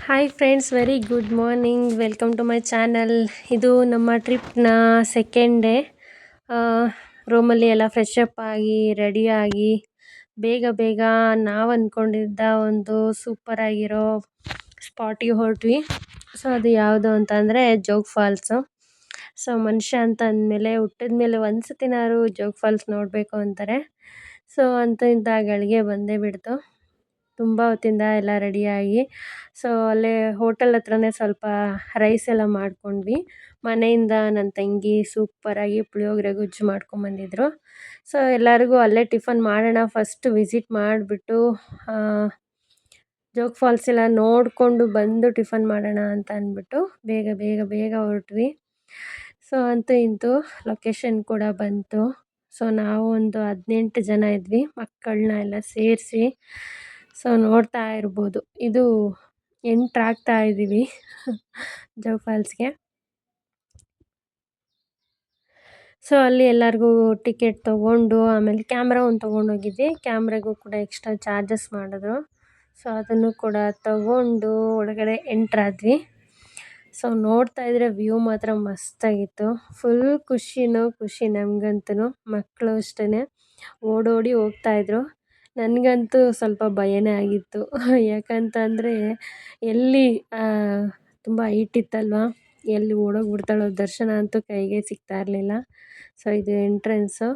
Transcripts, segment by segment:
Hi friends, very good morning. Welcome to my channel. ಇದು ನಮ್ಮ ಟ್ರಿಪ್ನ second day. ರೂಮಲ್ಲಿ ಎಲ್ಲ ಫ್ರೆಶ್ ಅಪ್ ಆಗಿ ರೆಡಿಯಾಗಿ ಬೇಗ ಬೇಗ ನಾವು ಅಂದ್ಕೊಂಡಿದ್ದ ಒಂದು ಸೂಪರಾಗಿರೋ ಸ್ಪಾಟಿಗೆ ಹೊರಟ್ವಿ. ಸೊ ಅದು ಯಾವುದು ಅಂತಂದರೆ ಜೋಗ್ ಫಾಲ್ಸು. ಸೊ ಮನುಷ್ಯ ಅಂತ ಅಂದಮೇಲೆ ಹುಟ್ಟಿದ ಮೇಲೆ ಒಂದು ಸತಿನಾದ್ರು ಜೋಗ್ ಫಾಲ್ಸ್ ನೋಡಬೇಕು ಅಂತಾರೆ. ಸೊ ಅಂತ ಇಂಥ ಗಳಿಗೆ ಬಂದೇ ಬಿಡ್ತು. ತುಂಬ ಹೊತ್ತಿಂದ ಎಲ್ಲ ರೆಡಿಯಾಗಿ ಸೊ ಅಲ್ಲೇ ಹೋಟೆಲ್ ಹತ್ರನೇ ಸ್ವಲ್ಪ ರೈಸ್ ಎಲ್ಲ ಮಾಡ್ಕೊಂಡ್ವಿ. ಮನೆಯಿಂದ ನನ್ನ ತಂಗಿ ಸೂಪರಾಗಿ ಪುಳಿಯೋಗರೆ ಗೊಜ್ಜು ಮಾಡ್ಕೊಂಬಂದಿದ್ರು. ಸೊ ಎಲ್ಲರಿಗೂ ಅಲ್ಲೇ ಟಿಫನ್ ಮಾಡೋಣ, ಫಸ್ಟ್ ವಿಸಿಟ್ ಮಾಡಿಬಿಟ್ಟು ಜೋಗ್ ಫಾಲ್ಸ್ ಎಲ್ಲ ನೋಡಿಕೊಂಡು ಬಂದು ಟಿಫನ್ ಮಾಡೋಣ ಅಂತ ಅಂದ್ಬಿಟ್ಟು ಬೇಗ ಬೇಗ ಬೇಗ ಹೊರಟ್ವಿ. ಸೊ ಅಂತೂ ಇಂತೂ ಲೊಕೇಶನ್ ಕೂಡ ಬಂತು. ಸೊ ನಾವು ಒಂದು 18 ಜನ ಇದ್ವಿ, ಮಕ್ಕಳನ್ನ ಎಲ್ಲ ಸೇರಿಸಿ. ಸೊ ನೋಡ್ತಾ ಇರ್ಬೋದು, ಇದು ಎಂಟ್ರಾಗ್ತಾ ಇದ್ದೀವಿ ಜೋಗ್ ಫಾಲ್ಸ್ಗೆ. ಸೊ ಅಲ್ಲಿ ಎಲ್ಲರಿಗೂ ಟಿಕೆಟ್ ತೊಗೊಂಡು ಆಮೇಲೆ ಕ್ಯಾಮ್ರಾ ಒಂದು ತೊಗೊಂಡೋಗಿದ್ವಿ. ಕ್ಯಾಮ್ರಾಗೂ ಕೂಡ ಎಕ್ಸ್ಟ್ರಾ ಚಾರ್ಜಸ್ ಮಾಡಿದ್ರು. ಸೊ ಅದನ್ನು ಕೂಡ ತಗೊಂಡು ಒಳಗಡೆ ಎಂಟ್ರಾದ್ವಿ. ಸೊ ನೋಡ್ತಾ ಇದ್ರೆ ವ್ಯೂ ಮಾತ್ರ ಮಸ್ತಾಗಿತ್ತು. ಫುಲ್ ಖುಷಿ ನಮಗಂತೂ. ಮಕ್ಕಳು ಅಷ್ಟೇ ಓಡೋಡಿ ಹೋಗ್ತಾಯಿದ್ರು. ನನಗಂತೂ ಸ್ವಲ್ಪ ಭಯನೇ ಆಗಿತ್ತು. ಯಾಕಂತಂದರೆ ಎಲ್ಲಿ ತುಂಬ ಹೈಟ್ ಇತ್ತಲ್ವ, ಎಲ್ಲಿ ಓಡೋಗ್ಬಿಡ್ತಾಳೋ, ದರ್ಶನ ಅಂತೂ ಕೈಗೆ ಸಿಗ್ತಾ ಇರಲಿಲ್ಲ. ಸೊ ಇದು ಎಂಟ್ರೆನ್ಸು.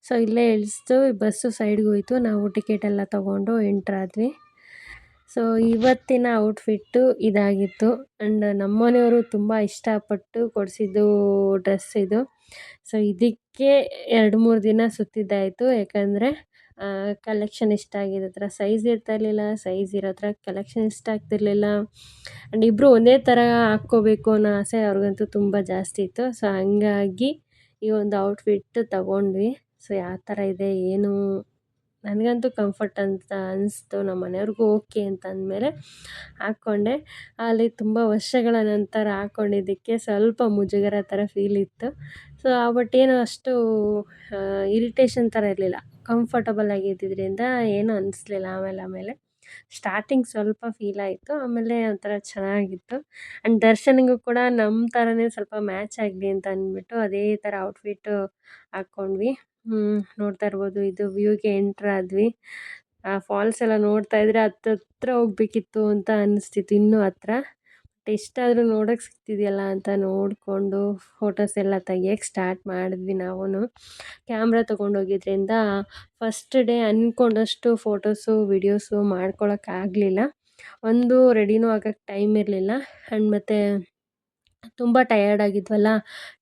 ಸೊ ಇಲ್ಲೇ ಇಳಿಸ್ತು, ಬಸ್ಸು ಸೈಡ್ಗೆ ಹೋಯ್ತು. ನಾವು ಟಿಕೆಟ್ ಎಲ್ಲ ತೊಗೊಂಡು ಎಂಟ್ರಾದ್ವಿ. ಸೊ ಇವತ್ತಿನ ಔಟ್ಫಿಟ್ಟು ಇದಾಗಿತ್ತು. ಆ್ಯಂಡ್ ನಮ್ಮನೆಯವರು ತುಂಬ ಇಷ್ಟಪಟ್ಟು ಕೊಡಿಸಿದ್ದು ಡ್ರೆಸ್ ಇದು. ಸೊ ಇದಕ್ಕೆ 2-3 ದಿನ ಸುತ್ತಿದ್ದಾಯಿತು. ಯಾಕಂದರೆ ಕಲೆಕ್ಷನ್ ಇಷ್ಟ ಆಗಿರೋ ಥರ ಸೈಜ್ ಇರ್ತಾ ಇರಲಿಲ್ಲ, ಸೈಜ್ ಇರೋ ಥರ ಕಲೆಕ್ಷನ್ ಇಷ್ಟ ಆಗ್ತಿರ್ಲಿಲ್ಲ. ಆ್ಯಂಡ್ ಇಬ್ಬರು ಒಂದೇ ಥರ ಹಾಕ್ಕೋಬೇಕು ಅನ್ನೋ ಆಸೆ ಅವ್ರಿಗಂತೂ ತುಂಬ ಜಾಸ್ತಿ ಇತ್ತು. ಸೊ ಹಂಗಾಗಿ ಈ ಒಂದು ಔಟ್ಫಿಟ್ ತಗೊಂಡ್ವಿ. ಸೊ ಯಾವ ಥರ ಇದೆ ಏನು, ನನಗಂತೂ ಕಂಫರ್ಟ್ ಅಂತ ಅನಿಸ್ತು, ನಮ್ಮ ಮನೆಯವ್ರಿಗೂ ಓಕೆ ಅಂತ ಅಂದಮೇಲೆ ಹಾಕ್ಕೊಂಡೆ. ಅಲ್ಲಿ ತುಂಬ ವರ್ಷಗಳ ನಂತರ ಹಾಕ್ಕೊಂಡಿದ್ದಕ್ಕೆ ಸ್ವಲ್ಪ ಮುಜುಗರ ಥರ ಫೀಲ್ ಇತ್ತು. ಸೊ ಬಟ್ ಏನು ಅಷ್ಟು ಇರಿಟೇಷನ್ ಥರ ಇರಲಿಲ್ಲ, ಕಂಫರ್ಟಬಲ್ ಆಗಿದ್ದಿದ್ದರಿಂದ ಏನೂ ಅನ್ನಿಸ್ಲಿಲ್ಲ. ಆಮೇಲೆ ಸ್ಟಾರ್ಟಿಂಗ್ ಸ್ವಲ್ಪ ಫೀಲ್ ಆಯಿತು, ಆಮೇಲೆ ಒಂಥರ ಚೆನ್ನಾಗಿತ್ತು. ಆ್ಯಂಡ್ ದರ್ಶನಿಗೂ ಕೂಡ ನಮ್ಮ ಥರನೇ ಸ್ವಲ್ಪ ಮ್ಯಾಚ್ ಆಗಲಿ ಅಂತ ಅಂದ್ಬಿಟ್ಟು ಅದೇ ಥರ ಔಟ್ಫಿಟ್ಟು ಹಾಕ್ಕೊಂಡ್ವಿ. ನೋಡ್ತಾ ಇರ್ಬೋದು, ಇದು ವ್ಯೂಗೆ ಎಂಟ್ರಾದ್ವಿ. ಫಾಲ್ಸ್ ಎಲ್ಲ ನೋಡ್ತಾ ಇದ್ರೆ ಹತ್ರ ಹೋಗ್ಬೇಕಿತ್ತು ಅಂತ ಅನ್ನಿಸ್ತಿತ್ತು, ಇನ್ನೂ ಹತ್ರ. ಬಟ್ ಎಷ್ಟಾದರೂ ನೋಡೋಕ್ಕೆ ಸಿಗ್ತಿದೆಯಲ್ಲ ಅಂತ ನೋಡಿಕೊಂಡು ಫೋಟೋಸ್ ಎಲ್ಲ ತೆಗಿಯೋಕ್ಕೆ ಸ್ಟಾರ್ಟ್ ಮಾಡಿದ್ವಿ ನಾವು. ಕ್ಯಾಮ್ರಾ ತೊಗೊಂಡೋಗಿದ್ರಿಂದ ಫಸ್ಟ್ ಡೇ ಅಂದ್ಕೊಂಡಷ್ಟು ಫೋಟೋಸು ವೀಡಿಯೋಸು ಮಾಡ್ಕೊಳಕ್ಕಾಗಲಿಲ್ಲ. ಒಂದು ರೆಡಿನೂ ಆಗೋಕ್ಕೆ ಟೈಮ್ ಇರಲಿಲ್ಲ. ಆ್ಯಂಡ್ ಮತ್ತು ತುಂಬ ಟಯರ್ಡ್ ಆಗಿದ್ವಲ್ಲ,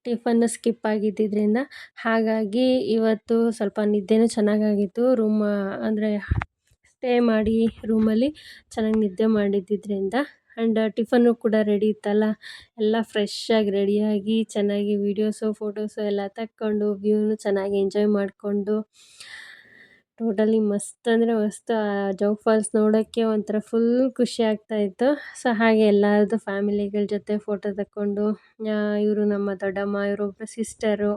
ಟಿಫನ್ ಸ್ಕಿಪ್ ಆಗಿದ್ದಿದ್ದರಿಂದ. ಹಾಗಾಗಿ ಇವತ್ತು ಸ್ವಲ್ಪ ನಿದ್ದೆನೂ ಚೆನ್ನಾಗಾಗಿತ್ತು. ಅಂದರೆ ಸ್ಟೇ ಮಾಡಿ ರೂಮಲ್ಲಿ ಚೆನ್ನಾಗಿ ನಿದ್ದೆ ಮಾಡಿದ್ದಿದ್ದರಿಂದ. ಆ್ಯಂಡ್ ಟಿಫನ್ನು ಕೂಡ ರೆಡಿ ಇತ್ತಲ್ಲ, ಎಲ್ಲ ಫ್ರೆಶ್ಶಾಗಿ ರೆಡಿಯಾಗಿ ಚೆನ್ನಾಗಿ ವೀಡಿಯೋಸು ಫೋಟೋಸು ಎಲ್ಲ ತಕ್ಕೊಂಡು ವ್ಯೂನು ಚೆನ್ನಾಗಿ ಎಂಜಾಯ್ ಮಾಡಿಕೊಂಡು ಟೋಟಲಿ ಮಸ್ತ್ ಅಂದರೆ ಮಸ್ತ್. ಜೋಗ್ ಫಾಲ್ಸ್ ನೋಡೋಕ್ಕೆ ಒಂಥರ ಫುಲ್ ಖುಷಿ ಆಗ್ತಾಯಿತ್ತು. ಸೊ ಹಾಗೆ ಎಲ್ಲರದ್ದು ಫ್ಯಾಮಿಲಿಗಳ ಜೊತೆ ಫೋಟೋ ತಕ್ಕೊಂಡು, ಇವರು ನಮ್ಮ ದೊಡ್ಡಮ್ಮ, ಇವರೊಬ್ಬರು ಸಿಸ್ಟರು,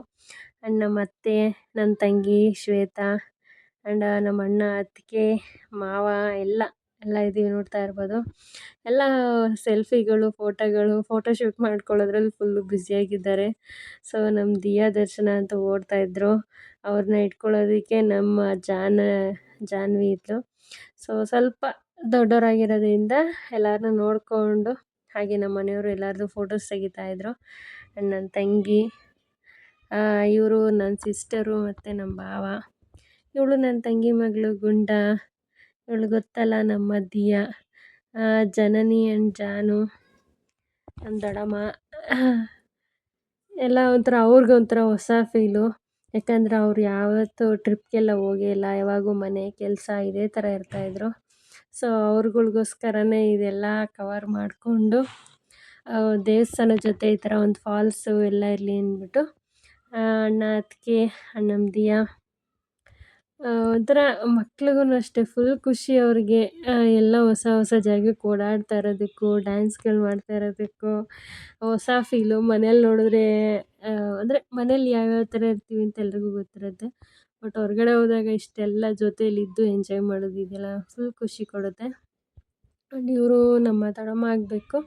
ಆ್ಯಂಡ್ ನಮ್ಮ ಅತ್ತೆ, ನನ್ನ ತಂಗಿ ಶ್ವೇತಾ, ಆ್ಯಂಡ್ ನಮ್ಮ ಅಣ್ಣ, ಅತ್ತಿಗೆ, ಮಾವ ಎಲ್ಲ ಇದ್ದೀವಿ. ನೋಡ್ತಾ ಇರ್ಬೋದು, ಎಲ್ಲ ಸೆಲ್ಫಿಗಳು, ಫೋಟೋಶೂಟ್ ಮಾಡ್ಕೊಳ್ಳೋದ್ರಲ್ಲಿ ಫುಲ್ಲು ಬ್ಯುಸಿಯಾಗಿದ್ದಾರೆ. ಸೊ ನಮ್ಮ ದಿಯಾ ದರ್ಶನ ಅಂತ ಓಡ್ತಾಯಿದ್ರು. ಅವ್ರನ್ನ ಇಟ್ಕೊಳ್ಳೋದಕ್ಕೆ ನಮ್ಮ ಜಾನ್ವಿ ಇದ್ಲು. ಸೊ ಸ್ವಲ್ಪ ದೊಡ್ಡವರಾಗಿರೋದ್ರಿಂದ ಎಲ್ಲರನ್ನೂ ನೋಡಿಕೊಂಡು, ಹಾಗೆ ನಮ್ಮ ಮನೆಯವರು ಎಲ್ಲರದ್ದು ಫೋಟೋಸ್ ತೆಗಿತಾಯಿದ್ರು. ಆ್ಯಂಡ್ ನನ್ನ ತಂಗಿ, ಇವರು ನನ್ನ ಸಿಸ್ಟರು ಮತ್ತು ನಮ್ಮ ಭಾವ. ಇವಳು ನನ್ನ ತಂಗಿ ಮಗಳು ಗುಂಡ. ಇವಳು ಗೊತ್ತಲ್ಲ ನಮ್ಮ ದಿಯಾ. ಜನನಿ ಆ್ಯಂಡ್ ಜಾನು ನಮ್ಮ ದೊಡ್ಡಮ್ಮ. ಎಲ್ಲ ಒಂಥರ ಅವ್ರಿಗೊಂಥರ ಹೊಸ ಫೀಲು. ಯಾಕಂದರೆ ಅವ್ರು ಯಾವತ್ತೂ ಟ್ರಿಪ್ಗೆಲ್ಲ ಹೋಗೇ ಇಲ್ಲ, ಯಾವಾಗೂ ಮನೆ ಕೆಲಸ ಇದೇ ಥರ ಇರ್ತಾಯಿದ್ರು. ಸೊ ಅವ್ರುಗಳಿಗೋಸ್ಕರನೇ ಇದೆಲ್ಲ ಕವರ್ ಮಾಡಿಕೊಂಡು ದೇವಸ್ಥಾನದ ಜೊತೆ ಈ ಥರ ಒಂದು ಫಾಲ್ಸು ಎಲ್ಲ ಇರಲಿ ಅಂದ್ಬಿಟ್ಟು ಅಣ್ಣ, ಅತ್ತಿಗೆ, ನಮ್ಮ ದಿಯಾ, ಒಂಥರ ಮಕ್ಳಿಗೂ ಅಷ್ಟೇ ಫುಲ್ ಖುಷಿ ಅವ್ರಿಗೆ. ಎಲ್ಲ ಹೊಸ ಜಾಗಕ್ಕೆ ಓಡಾಡ್ತಾ ಇರೋದಕ್ಕೂ, ಡ್ಯಾನ್ಸ್ಗಳು ಮಾಡ್ತಾ ಇರೋದಕ್ಕೂ ಹೊಸ ಫೀಲು. ಮನೇಲಿ ನೋಡಿದ್ರೆ ಅಂದರೆ ಮನೇಲಿ ಯಾವ್ಯಾವ ಥರ ಇರ್ತೀವಿ ಅಂತ ಎಲ್ರಿಗೂ ಗೊತ್ತಿರುತ್ತೆ. ಬಟ್ ಹೊರಗಡೆ ಹೋದಾಗ ಇಷ್ಟೆಲ್ಲ ಜೊತೇಲಿದ್ದು ಎಂಜಾಯ್ ಮಾಡೋದು ಇದೆಲ್ಲ ಫುಲ್ ಖುಷಿ ಕೊಡುತ್ತೆ. ಆ್ಯಂಡ್ ಇವರು ನಮ್ಮ ದೊಡ್ಡಮ್ಮ ಆಗಬೇಕು.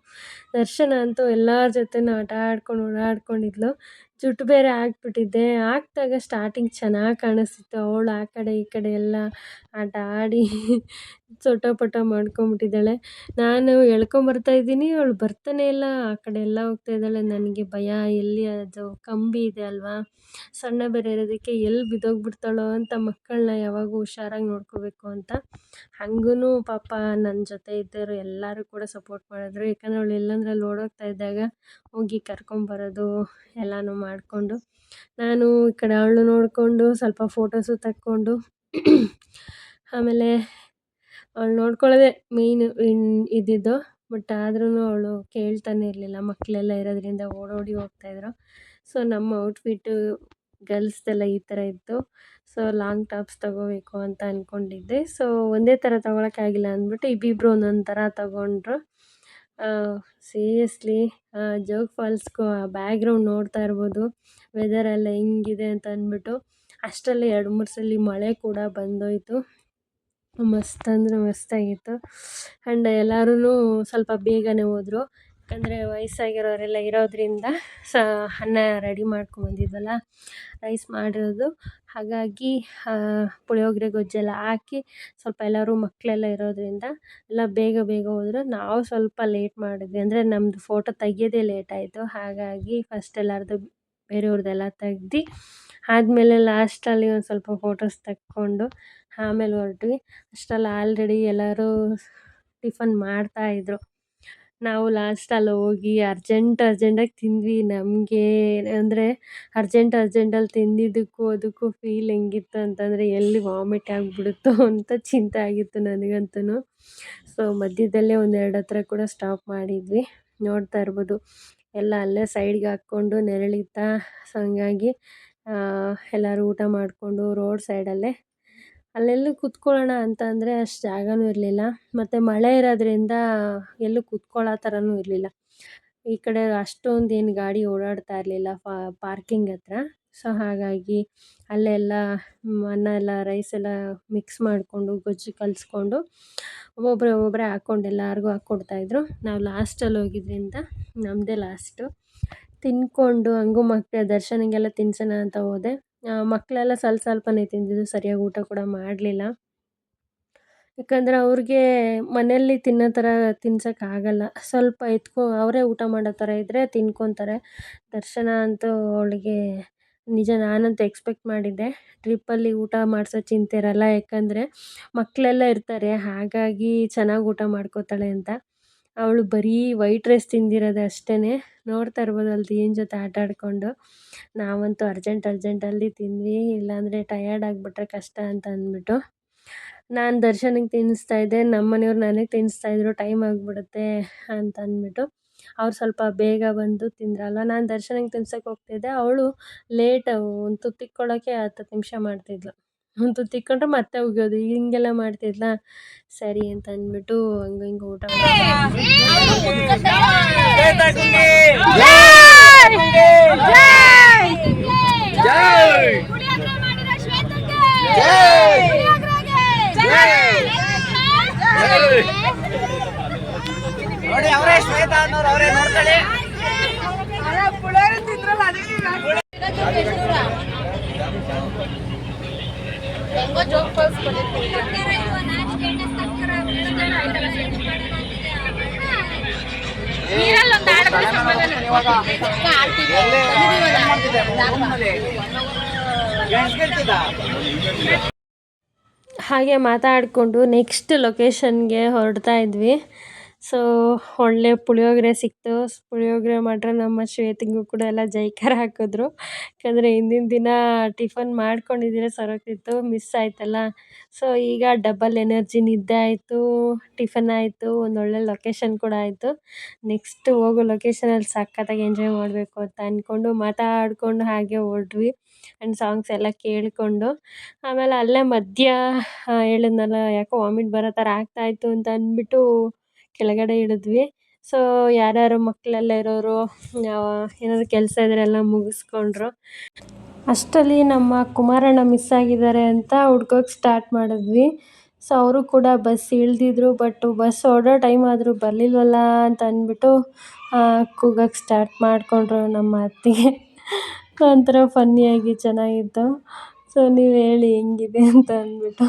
ದರ್ಶನ ಅಂತೂ ಎಲ್ಲರ ಜೊತೆನೂ ಆಟ ಆಡ್ಕೊಂಡು ಓಡಾಡ್ಕೊಂಡಿದ್ಲು. ಜುಟ್ಟು ಬೇರೆ ಹಾಕ್ಬಿಟ್ಟಿದ್ದೆ. ಹಾಕ್ದಾಗ ಸ್ಟಾರ್ಟಿಂಗ್ ಚೆನ್ನಾಗಿ ಕಾಣಿಸ್ತಿತ್ತು. ಅವಳು ಆ ಕಡೆ ಈ ಕಡೆ ಎಲ್ಲ ಆಟ ಆಡಿ ಚೊಟ-ಪಟ ಮಾಡ್ಕೊಂಬಿಟ್ಟಿದ್ದಾಳೆ. ನಾನು ಎಳ್ಕೊಂಬರ್ತಾಯಿದ್ದೀನಿ, ಅವಳು ಬರ್ತಾನೆ ಇಲ್ಲ. ಆ ಕಡೆ ಎಲ್ಲ ಹೋಗ್ತಾ ಇದ್ದಾಳೆ. ನನಗೆ ಭಯ, ಎಲ್ಲಿ ಅದು ಕಂಬಿ ಇದೆ ಅಲ್ವಾ, ಸಣ್ಣ ಬೇರೆ ಇರೋದಕ್ಕೆ ಎಲ್ಲಿ ಬಿದ್ದೋಗ್ಬಿಡ್ತಾಳೋ ಅಂತ ಮಕ್ಕಳನ್ನ ಯಾವಾಗೂ ಹುಷಾರಾಗಿ ನೋಡ್ಕೋಬೇಕು ಅಂತ. ಹಂಗೂ ಪಾಪ ನನ್ನ ಜೊತೆ ಇದ್ದವರು ಎಲ್ಲರೂ ಕೂಡ ಸಪೋರ್ಟ್ ಮಾಡಿದ್ರು. ಯಾಕಂದರೆ ಅವಳು ಎಲ್ಲಂದ್ರೆ ಅಲ್ಲಿ ಓಡೋಗ್ತಾ ಇದ್ದಾಗ ಹೋಗಿ ಕರ್ಕೊಂಬರೋದು ಎಲ್ಲನೂ ಮಾಡಿಕೊಂಡು, ನಾನು ಈ ಕಡೆ ಅವಳು ನೋಡಿಕೊಂಡು ಸ್ವಲ್ಪ ಫೋಟೋಸು ತಕ್ಕೊಂಡು ಆಮೇಲೆ ಅವಳು ನೋಡ್ಕೊಳ್ಳೋದೇ ಮೇಯ್ನು ಇದ್ದಿದ್ದು. ಬಟ್ ಆದ್ರೂ ಅವಳು ಕೇಳ್ತಾನೆ ಇರಲಿಲ್ಲ. ಮಕ್ಕಳೆಲ್ಲ ಇರೋದ್ರಿಂದ ಓಡೋಡಿ ಹೋಗ್ತಾಯಿದ್ರು. ಸೊ ನಮ್ಮ ಔಟ್ಫಿಟ್ಟು ಗರ್ಲ್ಸ್ದೆಲ್ಲ ಈ ಥರ ಇತ್ತು. ಸೊ ಲಾಂಗ್ ಟಾಪ್ಸ್ ತೊಗೋಬೇಕು ಅಂತ ಅಂದ್ಕೊಂಡಿದ್ದೆ. ಸೊ ಒಂದೇ ಥರ ತೊಗೊಳಕ್ಕಾಗಿಲ್ಲ ಅಂದ್ಬಿಟ್ಟು ಇಬ್ಬಿಬ್ಬರು ಒಂದೊಂದು ಥರ ತೊಗೊಂಡ್ರು. ಸೀರಿಯಸ್ಲಿ ಜೋಗ್ ಫಾಲ್ಸ್ಗೂ ಆ ಬ್ಯಾಕ್ಗ್ರೌಂಡ್ ನೋಡ್ತಾ ಇರ್ಬೋದು, ವೆದರೆಲ್ಲ ಹೆಂಗಿದೆ ಅಂತ ಅಂದ್ಬಿಟ್ಟು. ಅಷ್ಟರಲ್ಲಿ 2-3 ಸಲ ಮಳೆ ಕೂಡ ಬಂದೋಯ್ತು. ಮಸ್ತ್ ಅಂದರೆ ಮಸ್ತಾಗಿತ್ತು. ಆ್ಯಂಡ್ ಎಲ್ಲರೂ ಸ್ವಲ್ಪ ಬೇಗನೆ ಹೋದ್ರು. ಯಾಕಂದರೆ ವಯಸ್ಸಾಗಿರೋರೆಲ್ಲ ಇರೋದ್ರಿಂದ ಅನ್ನ ರೆಡಿ ಮಾಡ್ಕೊಂಬಂದಿದ್ವಲ್ಲ, ರೈಸ್ ಮಾಡಿರೋದು. ಹಾಗಾಗಿ ಪುಳಿಯೋಗರೆ ಗೊಜ್ಜೆಲ್ಲ ಹಾಕಿ ಸ್ವಲ್ಪ ಎಲ್ಲರೂ ಮಕ್ಕಳೆಲ್ಲ ಇರೋದ್ರಿಂದ ಎಲ್ಲ ಬೇಗ ಬೇಗ ಹೋದ್ರು. ನಾವು ಸ್ವಲ್ಪ ಲೇಟ್ ಮಾಡಿದ್ವಿ. ಅಂದರೆ ನಮ್ಮದು ಫೋಟೋ ತೆಗಿಯೋದೇ ಲೇಟ್ ಆಯಿತು. ಹಾಗಾಗಿ ಫಸ್ಟ್ ಎಲ್ಲರದ್ದು ಬೇರೆಯವ್ರದ್ದೆಲ್ಲ ತೆಗ್ದು ಆದಮೇಲೆ ಲಾಸ್ಟಲ್ಲಿ ಒಂದು ಸ್ವಲ್ಪ ಫೋಟೋಸ್ ತೆಕ್ಕೊಂಡು ಆಮೇಲೆ ಹೊರಟ್ವಿ. ಅಷ್ಟರಲ್ಲಿ ಆಲ್ರೆಡಿ ಎಲ್ಲರೂ ಟಿಫನ್ ಮಾಡ್ತಾಯಿದ್ರು. ನಾವು ಲಾಸ್ಟಲ್ಲಿ ಹೋಗಿ ಅರ್ಜೆಂಟಾಗಿ ತಿಂದ್ವಿ. ನಮಗೆ ಅಂದರೆ ಅರ್ಜೆಂಟಲ್ಲಿ ತಿಂದಿದ್ದಕ್ಕೂ ಅದಕ್ಕೂ ಫೀಲ್ ಹೆಂಗಿತ್ತು ಅಂತಂದರೆ ಎಲ್ಲಿ ವಾಮಿಟ್ ಆಗಿಬಿಡುತ್ತೋ ಅಂತ ಚಿಂತೆ ಆಗಿತ್ತು ನನಗಂತೂ. ಸೊ ಮಧ್ಯದಲ್ಲೇ 1-2 ಹತ್ರ ಕೂಡ ಸ್ಟಾಪ್ ಮಾಡಿದ್ವಿ. ನೋಡ್ತಾ ಇರ್ಬೋದು, ಎಲ್ಲ ಅಲ್ಲೇ ಸೈಡ್ಗೆ ಹಾಕ್ಕೊಂಡು ನೆರಳಿತ್ತಾ. ಸೊ ಹಂಗಾಗಿ ಎಲ್ಲರೂ ಊಟ ಮಾಡಿಕೊಂಡು ರೋಡ್ ಸೈಡಲ್ಲೇ ಅಲ್ಲೆಲ್ಲೂ ಕೂತ್ಕೊಳ್ಳೋಣ ಅಂತ ಅಂದರೆ ಅಷ್ಟು ಜಾಗನೂ ಇರಲಿಲ್ಲ. ಮತ್ತು ಮಳೆ ಇರೋದ್ರಿಂದ ಎಲ್ಲೂ ಕೂತ್ಕೊಳ್ಳೋ ಥರನೂ ಇರಲಿಲ್ಲ. ಈ ಕಡೆ ಅಷ್ಟೊಂದು ಏನು ಗಾಡಿ ಓಡಾಡ್ತಾ ಇರಲಿಲ್ಲ ಪಾರ್ಕಿಂಗ್ ಹತ್ರ. ಸೊ ಹಾಗಾಗಿ ಅಲ್ಲೆಲ್ಲ ಅನ್ನ ಎಲ್ಲ ರೈಸ್ ಎಲ್ಲ ಮಿಕ್ಸ್ ಮಾಡಿಕೊಂಡು ಗೊಜ್ಜು ಕಲಿಸ್ಕೊಂಡು ಒಬ್ಬೊಬ್ಬರೇ ಹಾಕ್ಕೊಂಡು ಎಲ್ಲರಿಗೂ ಹಾಕ್ಕೊಡ್ತಾಯಿದ್ರು. ನಾವು ಲಾಸ್ಟಲ್ಲಿ ಹೋಗಿದ್ದರಿಂದ ನಮ್ಮದೇ ಲಾಸ್ಟು. ತಿಂದ್ಕೊಂಡು ಹಂಗೂ ದರ್ಶನಿಗೆಲ್ಲ ತಿನ್ಸೋಣ ಅಂತ ಹೋದೆ. ಮಕ್ಕಳೆಲ್ಲ ಸ್ವಲ್ಪನೇ ತಿಂದಿದ್ದು, ಸರಿಯಾಗಿ ಊಟ ಕೂಡ ಮಾಡಲಿಲ್ಲ. ಯಾಕಂದರೆ ಅವ್ರಿಗೆ ಮನೆಯಲ್ಲಿ ತಿನ್ನೋ ಥರ ತಿನ್ಸೋಕ್ಕಾಗಲ್ಲ. ಸ್ವಲ್ಪ ಅವರೇ ಊಟ ಮಾಡೋ ಥರ ಇದ್ದರೆ ತಿನ್ಕೊತಾರೆ. ದರ್ಶನ ಅಂತೂ ಅವಳಿಗೆ ನಿಜ ನಾನಂತೂ ಎಕ್ಸ್ಪೆಕ್ಟ್ ಮಾಡಿದ್ದೆ ಟ್ರಿಪ್ಪಲ್ಲಿ ಊಟ ಮಾಡಿಸೋ ಚಿಂತೆ ಇರಲ್ಲ, ಯಾಕಂದರೆ ಮಕ್ಕಳೆಲ್ಲ ಇರ್ತಾರೆ, ಹಾಗಾಗಿ ಚೆನ್ನಾಗಿ ಊಟ ಮಾಡ್ಕೋತಾಳೆ ಅಂತ. ಅವಳು ಬರೀ ವೈಟ್ ರೈಸ್ ತಿಂದಿರೋದು ಅಷ್ಟೇ. ನೋಡ್ತಾ ಇರ್ಬೋದು ಅಲ್ಲಿ ಏನು ಜೊತೆ ಆಟ ಆಡಿಕೊಂಡು. ನಾವಂತೂ ಅರ್ಜೆಂಟಲ್ಲಿ ತಿಂದ್ವಿ, ಇಲ್ಲಾಂದರೆ ಟಯರ್ಡ್ ಆಗಿಬಿಟ್ರೆ ಕಷ್ಟ ಅಂತ ಅಂದ್ಬಿಟ್ಟು. ನಾನು ದರ್ಶನಿಗೆ ತಿನ್ನಿಸ್ತಾಯಿದ್ದೆ, ನಮ್ಮ ಮನೆಯವ್ರು ನನಗೆ ತಿನ್ನಿಸ್ತಾಯಿದ್ರು, ಟೈಮ್ ಆಗಿಬಿಡುತ್ತೆ ಅಂತ ಅಂದ್ಬಿಟ್ಟು. ಅವ್ರು ಸ್ವಲ್ಪ ಬೇಗ ಬಂದು ತಿಂದ್ರಲ್ಲ. ನಾನು ದರ್ಶನಿಗೆ ತಿನ್ಸೋಕೆ ಹೋಗ್ತಿದ್ದೆ. ಅವಳು ಲೇಟ್ ಒಂದು ತುತ್ತು ತಿಕ್ಕೊಳ್ಳೋಕ್ಕೆ 10 ನಿಮಿಷ ಮಾಡ್ತಿದ್ಳು. ಒಂದು ತುತ್ತು ತಿಕ್ಕೊಂಡ್ರೆ ಮತ್ತೆ ಉಗಿಯೋದು, ಹಿಂಗೆಲ್ಲ ಮಾಡ್ತಿದ್ಲಾ. ಸರಿ ಅಂತ ಅಂದ್ಬಿಟ್ಟು ಹಂಗೆ ಹಿಂಗೆ ಊಟ ನೋಡಿ ಅವರೇ ಶ್ವೇತಾ ಅನ್ನೋರು ಅವರೇ ನೋಡ್ಕೊಳ್ಳಿ. ಹಾಗೆ ಮಾತಾಡಿಕೊಂಡು ನೆಕ್ಸ್ಟ್ ಲೊಕೇಶನ್ಗೆ ಹೊರಡ್ತಾ ಇದ್ವಿ. ಸೊ ಒಳ್ಳೆ ಪುಳಿಯೋಗರೆ ಸಿಕ್ತು. ಪುಳಿಯೋಗರೆ ಮಾಡ್ರೆ ನಮ್ಮ ಶ್ವೇತಿಗೂ ಕೂಡ ಎಲ್ಲ ಜೈಕಾರ ಹಾಕಿದ್ರು. ಯಾಕಂದರೆ ಹಿಂದಿನ ದಿನ ಟಿಫನ್ ಮಾಡ್ಕೊಂಡಿದ್ದರೆ ಸರೋಗ್ತಿತ್ತು, ಮಿಸ್ ಆಯ್ತಲ್ಲ. ಸೊ ಈಗ ಡಬಲ್ ಎನರ್ಜಿ, ನಿದ್ದೆ ಆಯಿತು, ಟಿಫನ್ ಆಯಿತು, ಒಂದೊಳ್ಳೆ ಲೊಕೇಶನ್ ಕೂಡ ಆಯಿತು. ನೆಕ್ಸ್ಟ್ ಹೋಗೋ ಲೊಕೇಶನಲ್ಲಿ ಸಖತ್ತಾಗಿ ಎಂಜಾಯ್ ಮಾಡಬೇಕು ಅಂತ ಅಂದ್ಕೊಂಡು ಮಾತಾಡಿಕೊಂಡು ಹಾಗೆ ಹೊರಟ್ವಿ. ಆ್ಯಂಡ್ ಸಾಂಗ್ಸ್ ಎಲ್ಲ ಕೇಳಿಕೊಂಡು ಆಮೇಲೆ ಅಲ್ಲೇ ಮಧ್ಯ ಹೇಳಿದ್ನಲ್ಲ, ಯಾಕೋ ವಾಮಿಟ್ ಬರೋ ಥರ ಆಗ್ತಾಯಿತ್ತು ಅಂತ ಅಂದ್ಬಿಟ್ಟು ಕೆಳಗಡೆ ಇಳಿದ್ವಿ. ಸೊ ಯಾರ್ಯಾರು ಮಕ್ಕಳೆಲ್ಲ ಇರೋರು ಏನಾದ್ರು ಕೆಲಸ ಇದ್ದರೆ ಎಲ್ಲ ಮುಗಿಸ್ಕೊಂಡ್ರು. ಅಷ್ಟರಲ್ಲಿ ನಮ್ಮ ಕುಮಾರಣ್ಣ ಮಿಸ್ ಆಗಿದ್ದಾರೆ ಅಂತ ಹುಡ್ಕೋಕೆ ಸ್ಟಾರ್ಟ್ ಮಾಡಿದ್ವಿ. ಸೊ ಅವರು ಕೂಡ ಬಸ್ ಇಳಿದಿದ್ರು. ಬಟ್ ಬಸ್ ಹೊರಡೋ ಟೈಮ್ ಆದರೂ ಬರಲಿಲ್ವಲ್ಲ ಅಂತ ಅಂದ್ಬಿಟ್ಟು ಕೂಗಕ್ಕೆ ಸ್ಟಾರ್ಟ್ ಮಾಡಿಕೊಂಡ್ರು ನಮ್ಮ ಅತ್ತಿಗೆ. ಒಂಥರ ಫನ್ನಿಯಾಗಿ ಚೆನ್ನಾಗಿತ್ತು. ಸೊ ನೀವು ಹೇಳಿ ಹೆಂಗಿದೆ ಅಂತ ಅಂದ್ಬಿಟ್ಟು.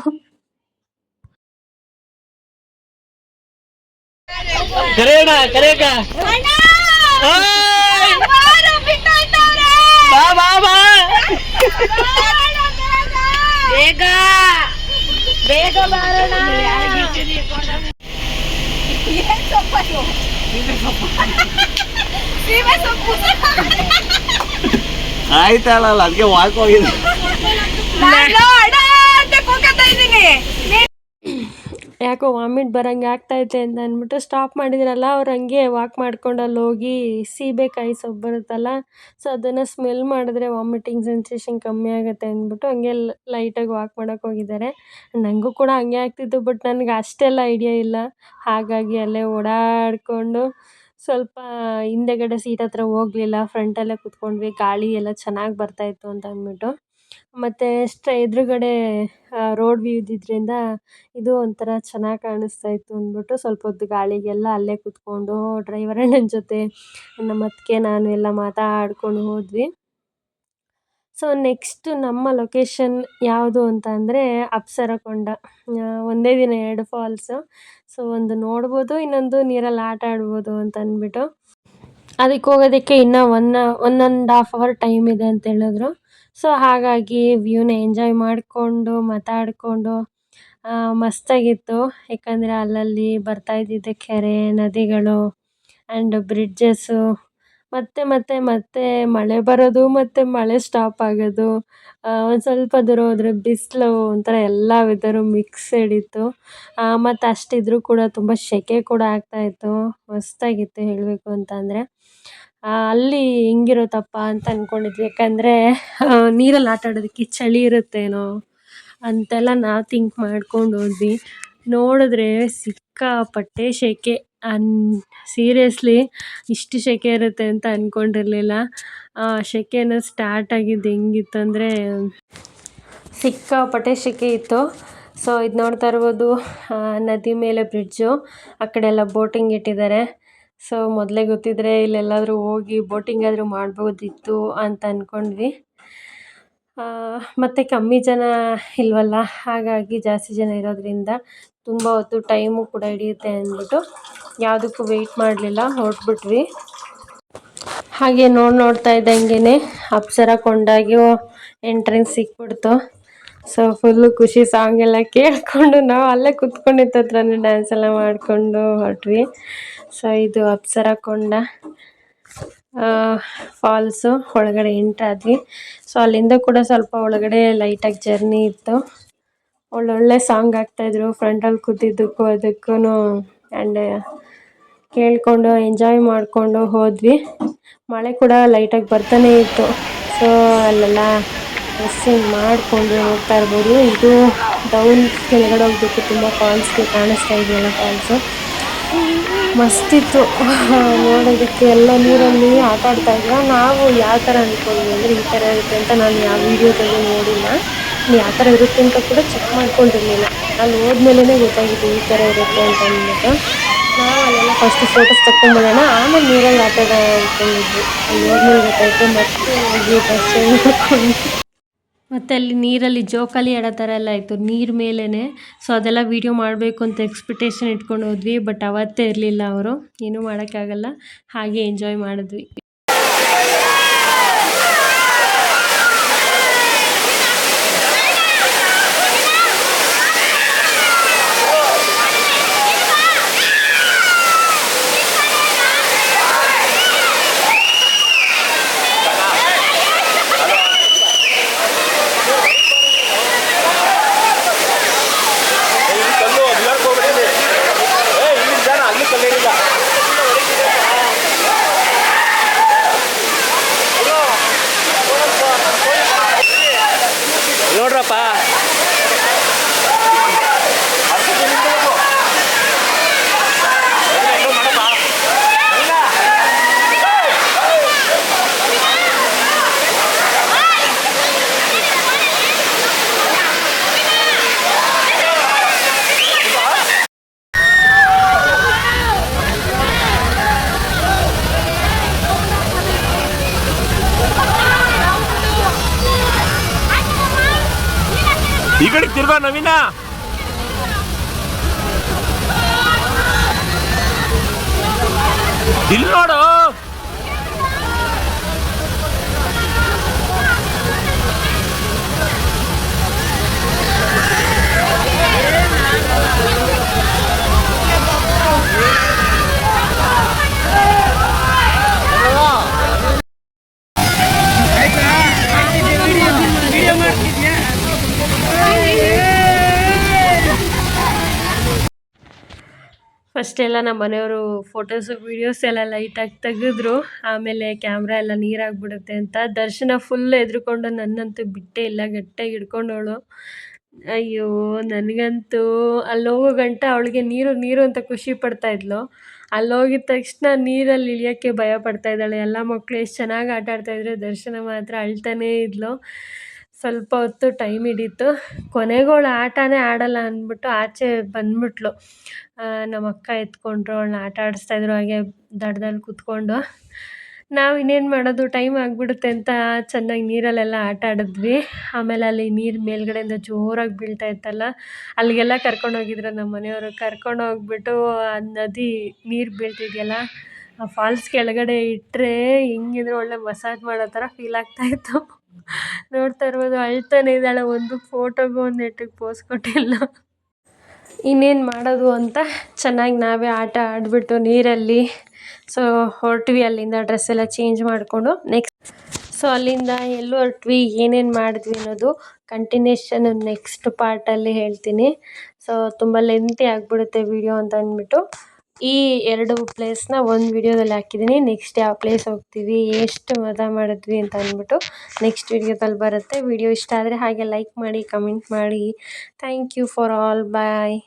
ಕರೆಯೋಣ ಕರೆಯಕ ಬಾ ಬಾ ಬಾ ಬೇಗ ಬೇಗ ಬಾರೋಣ. ಆಯ್ತಲ್ಲ ಅದಕ್ಕೆ ವಾಕ್ ಹೋಗಿದ್ದೆ. ಯಾಕೋ ವಾಮಿಟ್ ಬರೋಂಗೆ ಆಗ್ತೈತೆ ಅಂತ ಅಂದ್ಬಿಟ್ಟು ಸ್ಟಾಪ್ ಮಾಡಿದ್ರಲ್ಲ, ಅವ್ರು ಹಂಗೆ ವಾಕ್ ಮಾಡ್ಕೊಂಡು ಅಲ್ಲಿ ಹೋಗಿ ಸೀಬೆಕಾಯಿ ಸೊಪ್ಪು ಬರುತ್ತಲ್ಲ, ಸೊ ಅದನ್ನು ಸ್ಮೆಲ್ ಮಾಡಿದ್ರೆ ವಾಮಿಟಿಂಗ್ ಸೆನ್ಸೇಷನ್ ಕಮ್ಮಿ ಆಗುತ್ತೆ ಅಂದ್ಬಿಟ್ಟು ಹಂಗೆ ಲೈಟಾಗಿ ವಾಕ್ ಮಾಡೋಕ್ಕೆ ಹೋಗಿದ್ದಾರೆ. ನನಗೂ ಕೂಡ ಹಂಗೆ ಆಗ್ತಿತ್ತು, ಬಟ್ ನನಗೆ ಅಷ್ಟೆಲ್ಲ ಐಡಿಯಾ ಇಲ್ಲ. ಹಾಗಾಗಿ ಅಲ್ಲೇ ಓಡಾಡಿಕೊಂಡು ಸ್ವಲ್ಪ ಹಿಂದೆಗಡೆ ಸೀಟ್ ಹತ್ರ ಹೋಗಲಿಲ್ಲ, ಫ್ರಂಟಲ್ಲೇ ಕೂತ್ಕೊಂಡ್ವಿ. ಗಾಳಿ ಎಲ್ಲ ಚೆನ್ನಾಗಿ ಬರ್ತಾಯಿತ್ತು ಅಂತ ಅಂದ್ಬಿಟ್ಟು. ಮತ್ತು ಎದುರುಗಡೆ ರೋಡ್ ವ್ಯೂ ಇದ್ದಿದ್ದರಿಂದ ಇದು ಒಂಥರ ಚೆನ್ನಾಗಿ ಕಾಣಿಸ್ತಾ ಇತ್ತು ಅಂದ್ಬಿಟ್ಟು ಸ್ವಲ್ಪ ಹೊತ್ತು ಗಾಳಿಗೆಲ್ಲ ಅಲ್ಲೇ ಕೂತ್ಕೊಂಡು ಡ್ರೈವರ್ ಅಣ್ಣನ ಜೊತೆ ನಮ್ಮ ಅತ್ತಿಗೆ ನಾನು ಎಲ್ಲ ಮಾತಾಡ್ಕೊಂಡು ಹೋದ್ವಿ. ಸೊ ನೆಕ್ಸ್ಟ್ ನಮ್ಮ ಲೊಕೇಶನ್ ಯಾವುದು ಅಂತ ಅಂದರೆ ಅಪ್ಸರಕೊಂಡ. ಒಂದೇ ದಿನ 2 ಫಾಲ್ಸು. ಸೊ ಒಂದು ನೋಡ್ಬೋದು, ಇನ್ನೊಂದು ನೀರಲ್ಲಿ ಆಟ ಆಡ್ಬೋದು ಅಂತ ಅಂದ್ಬಿಟ್ಟು ಅದಕ್ಕೆ ಹೋಗೋದಕ್ಕೆ ಇನ್ನೂ 1.5 ಅವರ್ ಟೈಮ್ ಇದೆ ಅಂತ ಹೇಳಿದ್ರು. ಸೊ ಹಾಗಾಗಿ ವ್ಯೂನ ಎಂಜಾಯ್ ಮಾಡಿಕೊಂಡು ಮಾತಾಡಿಕೊಂಡು ಮಸ್ತಾಗಿತ್ತು. ಯಾಕಂದರೆ ಅಲ್ಲಲ್ಲಿ ಬರ್ತಾ ಇದ್ದಿದ್ದ ಕೆರೆ, ನದಿಗಳು ಆ್ಯಂಡ್ ಬ್ರಿಡ್ಜಸ್ಸು, ಮತ್ತೆ ಮಳೆ ಬರೋದು, ಮತ್ತು ಮಳೆ ಸ್ಟಾಪ್ ಆಗೋದು, ಒಂದು ಸ್ವಲ್ಪ ದೂರ ಹೋದರೆ ಬಿಸಿಲು, ಒಂಥರ ಎಲ್ಲ ವೆದರು ಮಿಕ್ಸೆಡ್ ಇತ್ತು. ಮತ್ತು ಅಷ್ಟಿದ್ರೂ ಕೂಡ ತುಂಬ ಸೆಕೆ ಕೂಡ ಆಗ್ತಾಯಿತ್ತು. ಮಸ್ತಾಗಿತ್ತು ಹೇಳಬೇಕು ಅಂತ ಅಂದರೆ. ಅಲ್ಲಿ ಹೆಂಗಿರುತ್ತಪ್ಪ ಅಂತ ಅಂದ್ಕೊಂಡಿದ್ವಿ. ಯಾಕಂದರೆ ನೀರಲ್ಲಿ ಆಟ ಆಡೋದಕ್ಕೆ ಚಳಿ ಇರುತ್ತೇನೋ ಅಂತೆಲ್ಲ ನಾವು ಥಿಂಕ್ ಮಾಡ್ಕೊಂಡು ಹೋದ್ವಿ. ನೋಡಿದ್ರೆ ಸಿಕ್ಕಾಪಟ್ಟೆ ಸೆಕೆ. ಸೀರಿಯಸ್ಲಿ ಇಷ್ಟು ಸೆಕೆ ಇರುತ್ತೆ ಅಂತ ಅಂದ್ಕೊಂಡಿರಲಿಲ್ಲ. ಸೆಕೆನ ಸ್ಟಾರ್ಟ್ ಆಗಿದ್ದು ಹೆಂಗಿತ್ತಂದರೆ ಸಿಕ್ಕಾಪಟ್ಟೆ ಸೆಕೆ ಇತ್ತು. ಸೊ ಇದು ನೋಡ್ತಾ ಇರ್ಬೋದು, ನದಿ ಮೇಲೆ ಬ್ರಿಡ್ಜು, ಆ ಕಡೆ ಎಲ್ಲ ಬೋಟಿಂಗ್ ಇಟ್ಟಿದ್ದಾರೆ. ಸೊ ಮೊದಲೇ ಗೊತ್ತಿದ್ದರೆ ಇಲ್ಲೆಲ್ಲಾದರೂ ಹೋಗಿ ಬೋಟಿಂಗ್ ಆದರೂ ಮಾಡ್ಬೋದಿತ್ತು ಅಂತ ಅಂದ್ಕೊಂಡ್ವಿ. ಮತ್ತು ಕಮ್ಮಿ ಜನ ಇಲ್ವಲ್ಲ, ಹಾಗಾಗಿ ಜಾಸ್ತಿ ಜನ ಇರೋದ್ರಿಂದ ತುಂಬ ಹೊತ್ತು ಟೈಮು ಕೂಡ ಹಿಡಿಯುತ್ತೆ ಅಂದ್ಬಿಟ್ಟು ಯಾವುದಕ್ಕೂ ವೆಯ್ಟ್ ಮಾಡಲಿಲ್ಲ, ಹೊರಟ್ಬಿಟ್ವಿ. ಹಾಗೆ ನೋಡ್ತಾ ಇದ್ದಂಗೆ ಅಪ್ಸರಕೊಂಡಾಗೆ ಎಂಟ್ರೆನ್ಸ್ ಸಿಕ್ಬಿಡ್ತು. ಸೊ ಫುಲ್ಲು ಖುಷಿ, ಸಾಂಗ್ ಎಲ್ಲ ಕೇಳಿಕೊಂಡು ನಾವು ಅಲ್ಲೇ ಕೂತ್ಕೊಂಡಿದ್ದ ಹತ್ರನೇ ಡ್ಯಾನ್ಸ್ ಎಲ್ಲ ಮಾಡಿಕೊಂಡು ಹೊರಟ್ವಿ. ಸೊ ಇದು ಅಪ್ಸರಕೊಂಡ ಫಾಲ್ಸು. ಒಳಗಡೆ ಎಂಟ್ರಾದ್ವಿ. ಸೊ ಅಲ್ಲಿಂದ ಕೂಡ ಸ್ವಲ್ಪ ಒಳಗಡೆ ಲೈಟಾಗಿ ಜರ್ನಿ ಇತ್ತು. ಒಳ್ಳೊಳ್ಳೆ ಸಾಂಗ್ ಹಾಕ್ತಾಯಿದ್ರು ಫ್ರಂಟಲ್ಲಿ ಕೂತಿದ್ದಕ್ಕೂ ಅದಕ್ಕೂ. ಆ್ಯಂಡ್ ಕೇಳಿಕೊಂಡು ಎಂಜಾಯ್ ಮಾಡಿಕೊಂಡು ಹೋದ್ವಿ. ಮಳೆ ಕೂಡ ಲೈಟಾಗಿ ಬರ್ತಾನೇ ಇತ್ತು. ಸೊ ಅಲ್ಲೆಲ್ಲ ಡ್ರೆಸ್ಸಿಂಗ್ ಮಾಡಿಕೊಂಡು ಹೋಗ್ತಾ ಇರ್ಬೋದು. ಇದು ಡೌನ್ ಕೆಳಗಡೆ ಹೋಗ್ಬೇಕು, ತುಂಬ ಫಾಲ್ಸ್ಗೆ ಕಾಣಿಸ್ತಾ ಇದೆಯಲ್ಲ ಫಾಲ್ಸು, ಮಸ್ತಿತ್ತು ನೋಡೋದಕ್ಕೆ. ಎಲ್ಲ ನೀರಲ್ಲಿ ಆಟ ಆಡ್ತಾಯಿದ್ರು. ನಾವು ಯಾವ ಥರ ಅಂದ್ಕೊಂಡ್ವಿ ಅಂದರೆ ಈ ಥರ ಇರುತ್ತೆ ಅಂತ ನಾನು ಯಾವ ವೀಡಿಯೋದಲ್ಲಿ ನೋಡಿಲ್ಲ, ಯಾವ ಥರ ಇರುತ್ತೆ ಅಂತ ಕೂಡ ಚೆಕ್ ಮಾಡ್ಕೊಂಡಿರಲಿಲ್ಲ. ಅಲ್ಲಿ ಹೋದ್ಮೇಲೆ ಗೊತ್ತಾಗಿತ್ತು ಈ ಥರ ಇರುತ್ತೆ ಅಂತ ಅಂದ್ಬಿಟ್ಟು. ನಾವು ಅಲ್ಲೆಲ್ಲ ಫಸ್ಟ್ ಫೋಟೋಸ್ ತಗೊಂಡ್ಬಿಡೋಣ, ಆಮೇಲೆ ನೀರಲ್ಲಿ ಆಟ ಆಡೋಣ ಅಂದ್ಕೊಂಡಿದ್ವಿ. ಅಲ್ಲಿ ಹೋದ್ಮೇಲೆ ಗೊತ್ತಾಯಿತು. ಮತ್ತೆ ಹೋಗಿ ಡ್ರೆಸ್ ಚೇಂಜ್ ಮಾಡ್ಕೊಂಡು ಮತ್ತು ಅಲ್ಲಿ ನೀರಲ್ಲಿ ಜೋಕಾಲಿ ಆಡೋ ಥರ ಎಲ್ಲ ಇತ್ತು ನೀರು ಮೇಲೇ. ಸೊ ಅದೆಲ್ಲ ವೀಡಿಯೋ ಮಾಡಬೇಕು ಅಂತ ಎಕ್ಸ್ಪೆಕ್ಟೇಷನ್ ಇಟ್ಕೊಂಡು ಹೋದ್ವಿ. ಬಟ್ ಅವತ್ತೇ ಇರಲಿಲ್ಲ ಅವರು, ಏನೂ ಮಾಡೋಕ್ಕಾಗಲ್ಲ, ಹಾಗೆ ಎಂಜಾಯ್ ಮಾಡಿದ್ವಿ. ಈ ಕಡೆ ತಿರ್ಗೋ ನವೀನ. ಇಲ್ಲಿ ನೋಡು. ಫಸ್ಟೆಲ್ಲ ನಮ್ಮ ಮನೆಯವರು ಫೋಟೋಸು ವೀಡಿಯೋಸ್ ಎಲ್ಲ ಲೈಟಾಗಿ ತೆಗೆದ್ರು. ಆಮೇಲೆ ಕ್ಯಾಮ್ರಾ ಎಲ್ಲ ನೀರಾಗ್ಬಿಡುತ್ತೆ ಅಂತ ದರ್ಶನ ಫುಲ್ ಎದ್ರುಕೊಂಡು ನನ್ನಂತೂ ಬಿಟ್ಟೇ ಇಲ್ಲ, ಗಟ್ಟಿಯಾಗಿ ಹಿಡ್ಕೊಂಡವಳು. ಅಯ್ಯೋ ನನಗಂತೂ ಅಲ್ಲೋಗೋ ಗಂಟ ಅವಳಿಗೆ ನೀರು ನೀರು ಅಂತ ಖುಷಿ ಪಡ್ತಾ ಇದ್ಲು. ಅಲ್ಲೋಗಿದ ತಕ್ಷಣ ನೀರಲ್ಲಿ ಇಳಿಯೋಕ್ಕೆ ಭಯ ಪಡ್ತಾ ಇದ್ದಾಳೆ. ಎಲ್ಲ ಮಕ್ಕಳು ಎಷ್ಟು ಚೆನ್ನಾಗಿ ಆಟ ಆಡ್ತಾಯಿದ್ರು, ದರ್ಶನ ಮಾತ್ರ ಅಳ್ತಾನೇ ಇದ್ಲು. ಸ್ವಲ್ಪ ಹೊತ್ತು ಟೈಮ್ ಹಿಡೀತು. ಕೊನೆಗೂ ಅವಳು ಆಟನೇ ಆಡಲ್ಲ ಅಂದ್ಬಿಟ್ಟು ಆಚೆ ಬಂದ್ಬಿಟ್ಲು. ನಮ್ಮ ಅಕ್ಕ ಎತ್ಕೊಂಡ್ರು, ಅವಳನ್ನ ಆಟ ಆಡಿಸ್ತಾಯಿದ್ರು ಹಾಗೆ ದಡದಲ್ಲಿ ಕೂತ್ಕೊಂಡು. ನಾವು ಇನ್ನೇನು ಮಾಡೋದು, ಟೈಮ್ ಆಗಿಬಿಡುತ್ತೆ ಅಂತ ಚೆನ್ನಾಗಿ ನೀರಲ್ಲೆಲ್ಲ ಆಟ ಆಡಿದ್ವಿ. ಆಮೇಲೆ ಅಲ್ಲಿ ನೀರು ಮೇಲ್ಗಡೆಯಿಂದ ಜೋರಾಗಿ ಬೀಳ್ತಾ ಇತ್ತಲ್ಲ, ಅಲ್ಲಿಗೆಲ್ಲ ಕರ್ಕೊಂಡೋಗಿದ್ರು ನಮ್ಮ ಮನೆಯವರು. ಕರ್ಕೊಂಡೋಗ್ಬಿಟ್ಟು ಆ ನದಿ ನೀರು ಬೀಳ್ತಿದೆಯಲ್ಲ ಆ ಫಾಲ್ಸ್ ಕೆಳಗಡೆ ಇಟ್ಟರೆ ಹೆಂಗಿದ್ರು ಒಳ್ಳೆ ಮಸಾಜ್ ಮಾಡೋ ಥರ ಫೀಲ್ ಆಗ್ತಾಯಿತ್ತು. ನೋಡ್ತಾ ಇರ್ಬೋದು, ಅಳ್ತಾನೆ ಇದ್ದಾಳೆ. ಒಂದು ಫೋಟೋಗೂ ಒಂದು ನೆಟ್ಟಿಗೆ ಪೋಸ್ ಕೊಟ್ಟಿಲ್ಲ. ಇನ್ನೇನು ಮಾಡೋದು ಅಂತ ಚೆನ್ನಾಗಿ ನಾವೇ ಆಟ ಆಡಿಬಿಟ್ಟು ನೀರಲ್ಲಿ ಹೊರಟ್ವಿ. ಅಲ್ಲಿಂದ ಡ್ರೆಸ್ ಎಲ್ಲ ಚೇಂಜ್ ಮಾಡಿಕೊಂಡು ಸೊ ಅಲ್ಲಿಂದ ಎಲ್ಲಿ ಹೊರಟ್ವಿ, ಏನೇನು ಮಾಡಿದ್ವಿ ಅನ್ನೋದು ಕಂಟಿನ್ಯೂಷನ್ ನೆಕ್ಸ್ಟ್ ಪಾರ್ಟಲ್ಲಿ ಹೇಳ್ತೀನಿ. ಸೊ ತುಂಬ ಲೆಂತಿ ಆಗಿಬಿಡುತ್ತೆ ವಿಡಿಯೋ ಅಂತ ಅಂದ್ಬಿಟ್ಟು ಈ 2 ಪ್ಲೇಸ್ನ ಒಂದು ವಿಡಿಯೋದಲ್ಲಿ ಹಾಕಿದ್ದೀನಿ. ನೆಕ್ಸ್ಟ್ ಯಾವ ಪ್ಲೇಸ್ ಹೋಗ್ತೀವಿ, ಎಷ್ಟು ಮಜಾ ಮಾಡಿದ್ವಿ ಅಂತ ಅಂದ್ಬಿಟ್ಟು ನೆಕ್ಸ್ಟ್ ವಿಡಿಯೋದಲ್ಲಿ ಬರುತ್ತೆ. ವಿಡಿಯೋ ಇಷ್ಟ ಆದರೆ ಹಾಗೆ ಲೈಕ್ ಮಾಡಿ, ಕಮೆಂಟ್ ಮಾಡಿ. Thank you for all. Bye.